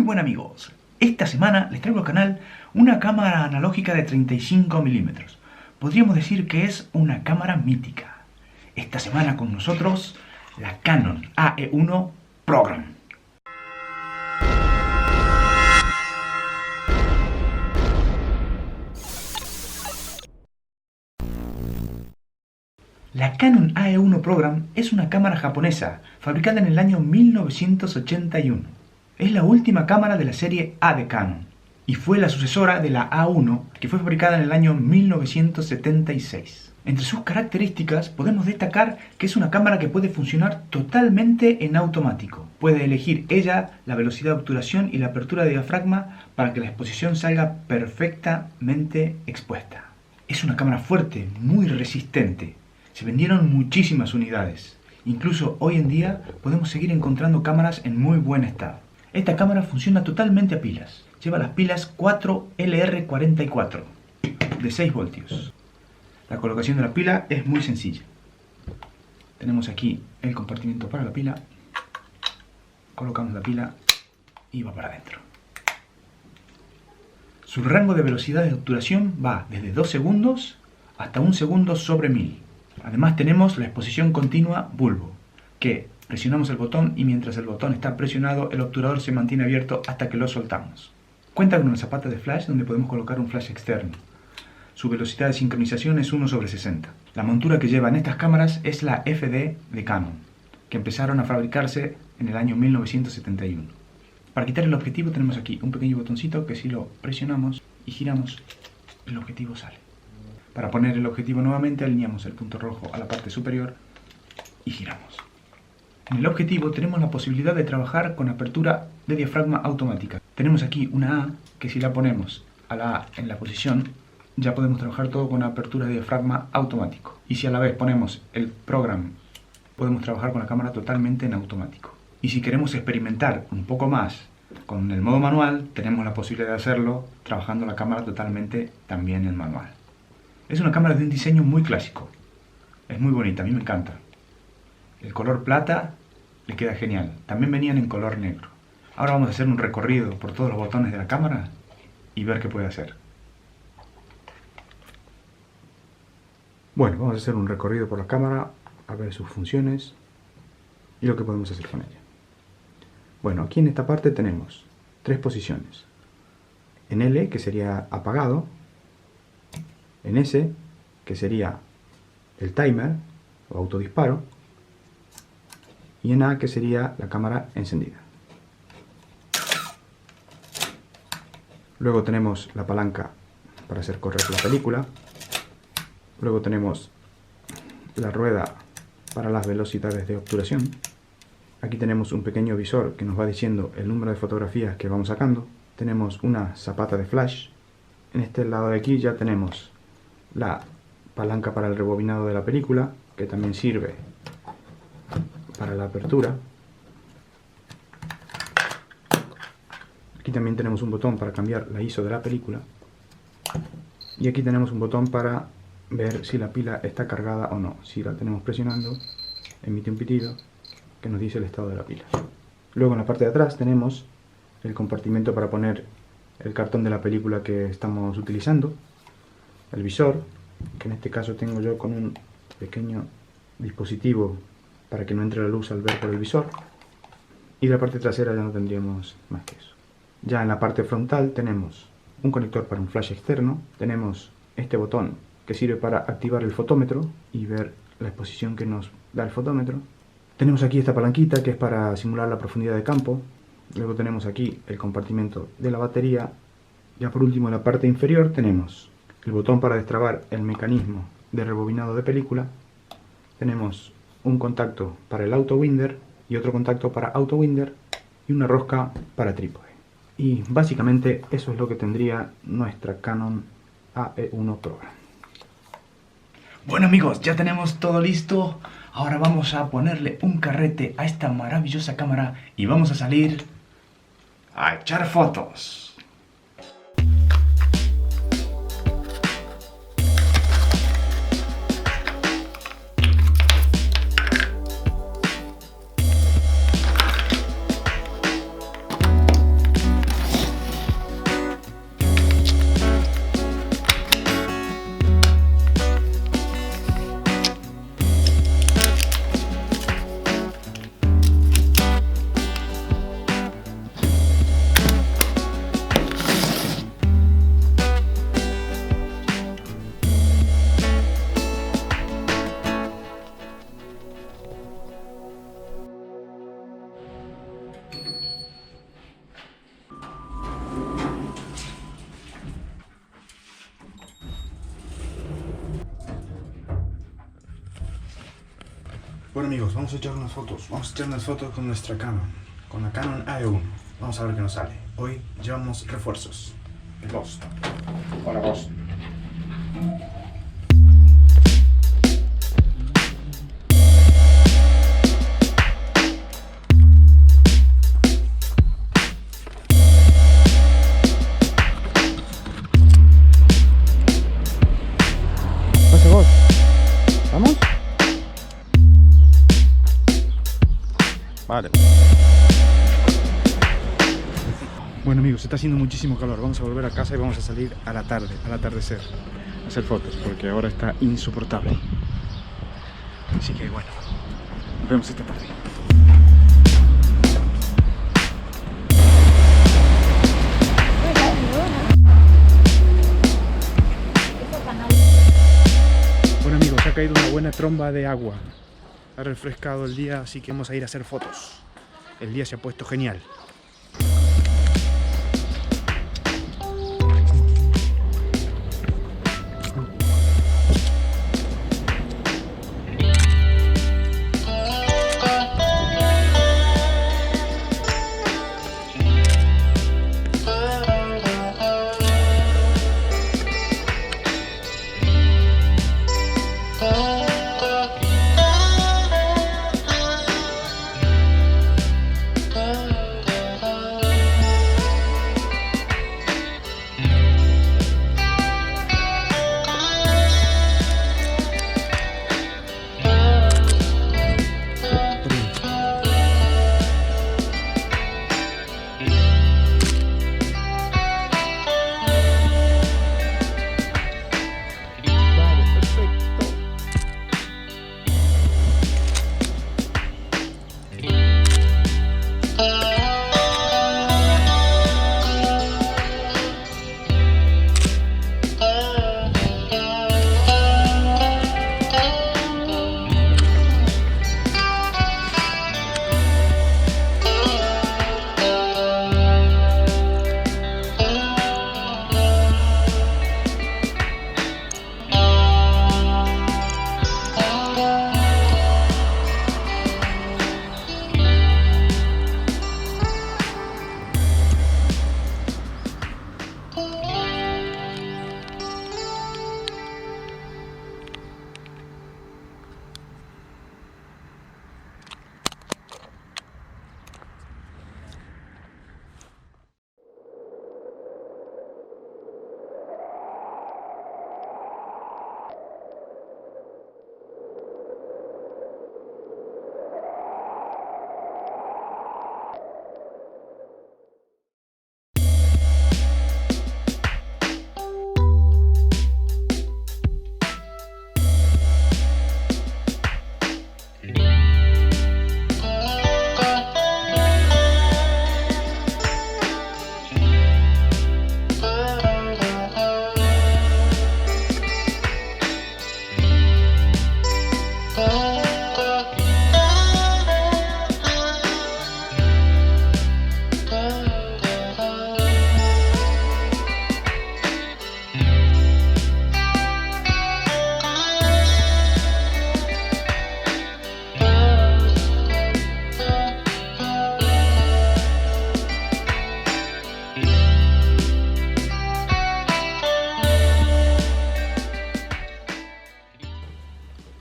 buen amigos, esta semana les traigo al canal una cámara analógica de 35 milímetros. Podríamos decir que es una cámara mítica. Esta semana con nosotros la Canon AE1 Program. La Canon AE1 Program es una cámara japonesa fabricada en el año 1981. Es la última cámara de la serie A de Canon y fue la sucesora de la A1 que fue fabricada en el año 1976. Entre sus características podemos destacar que es una cámara que puede funcionar totalmente en automático. Puede elegir ella la velocidad de obturación y la apertura de diafragma para que la exposición salga perfectamente expuesta. Es una cámara fuerte, muy resistente. Se vendieron muchísimas unidades. Incluso hoy en día podemos seguir encontrando cámaras en muy buen estado. Esta cámara funciona totalmente a pilas. Lleva las pilas 4LR44 de 6 voltios. La colocación de la pila es muy sencilla. Tenemos aquí el compartimento para la pila. Colocamos la pila y va para adentro. Su rango de velocidad de obturación va desde 2 segundos hasta 1 segundo sobre 1000. Además tenemos la exposición continua bulbo, que presionamos el botón y mientras el botón está presionado el obturador se mantiene abierto hasta que lo soltamos. Cuenta con una zapata de flash donde podemos colocar un flash externo. Su velocidad de sincronización es 1/60. La montura que llevan estas cámaras es la FD de Canon, que empezaron a fabricarse en el año 1971. Para quitar el objetivo tenemos aquí un pequeño botoncito que si lo presionamos y giramos, el objetivo sale. Para poner el objetivo nuevamente alineamos el punto rojo a la parte superior y giramos. En el objetivo tenemos la posibilidad de trabajar con apertura de diafragma automática. Tenemos aquí una A que si la ponemos a la A en la posición ya podemos trabajar todo con apertura de diafragma automático. Y si a la vez ponemos el Program podemos trabajar con la cámara totalmente en automático. Y si queremos experimentar un poco más con el modo manual tenemos la posibilidad de hacerlo trabajando la cámara totalmente también en manual. Es una cámara de un diseño muy clásico. Es muy bonita, a mí me encanta. El color plata le queda genial. También venían en color negro. Ahora vamos a hacer un recorrido por todos los botones de la cámara y ver qué puede hacer. Bueno, vamos a hacer un recorrido por la cámara, a ver sus funciones y lo que podemos hacer con ella. Bueno, aquí en esta parte tenemos 3 posiciones. En L, que sería apagado. En S, que sería el timer o autodisparo. Y en A, que sería la cámara encendida. Luego tenemos la palanca para hacer correr la película. Luego tenemos la rueda para las velocidades de obturación. Aquí tenemos un pequeño visor que nos va diciendo el número de fotografías que vamos sacando. Tenemos una zapata de flash. En este lado de aquí ya tenemos la palanca para el rebobinado de la película, que también sirve para la apertura. Aquí también tenemos un botón para cambiar la ISO de la película. Y aquí tenemos un botón para ver si la pila está cargada o no. Si la tenemos presionando, emite un pitido que nos dice el estado de la pila. Luego en la parte de atrás tenemos el compartimento para poner el cartón de la película que estamos utilizando. El visor, que en este caso tengo yo con un pequeño dispositivo para que no entre la luz al ver por el visor, y la parte trasera ya no tendríamos más que eso. Ya en la parte frontal tenemos un conector para un flash externo, tenemos este botón que sirve para activar el fotómetro y ver la exposición que nos da el fotómetro. Tenemos aquí esta palanquita que es para simular la profundidad de campo. Luego tenemos aquí el compartimento de la batería. Ya por último en la parte inferior tenemos el botón para destrabar el mecanismo de rebobinado de película. Tenemos un contacto para el auto winder y otro contacto para auto winder y una rosca para trípode. Y básicamente eso es lo que tendría nuestra Canon AE1 Program. Bueno amigos, ya tenemos todo listo. Ahora vamos a ponerle un carrete a esta maravillosa cámara y vamos a salir a echar fotos. Bueno amigos, vamos a echar unas fotos. Vamos a echar unas fotos con nuestra Canon. Con la Canon AE1. Vamos a ver qué nos sale. Hoy llevamos refuerzos. El Ghost. Hola Ghost. Pasa Ghost. ¿Vamos? Vale. Bueno amigos, está haciendo muchísimo calor. Vamos a volver a casa y vamos a salir a la tarde, al atardecer, a hacer fotos, porque ahora está insoportable. Así que bueno, nos vemos esta tarde. Bueno amigos, ha caído una buena tromba de agua. Ha refrescado el día, así que vamos a ir a hacer fotos. El día se ha puesto genial.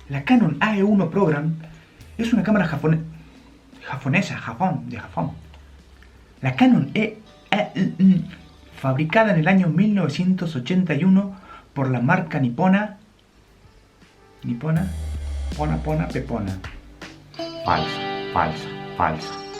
La Canon AE1 Program es una cámara Japón. La Canon fabricada en el año 1981 por la marca nipona Pona Pepona. Falsa.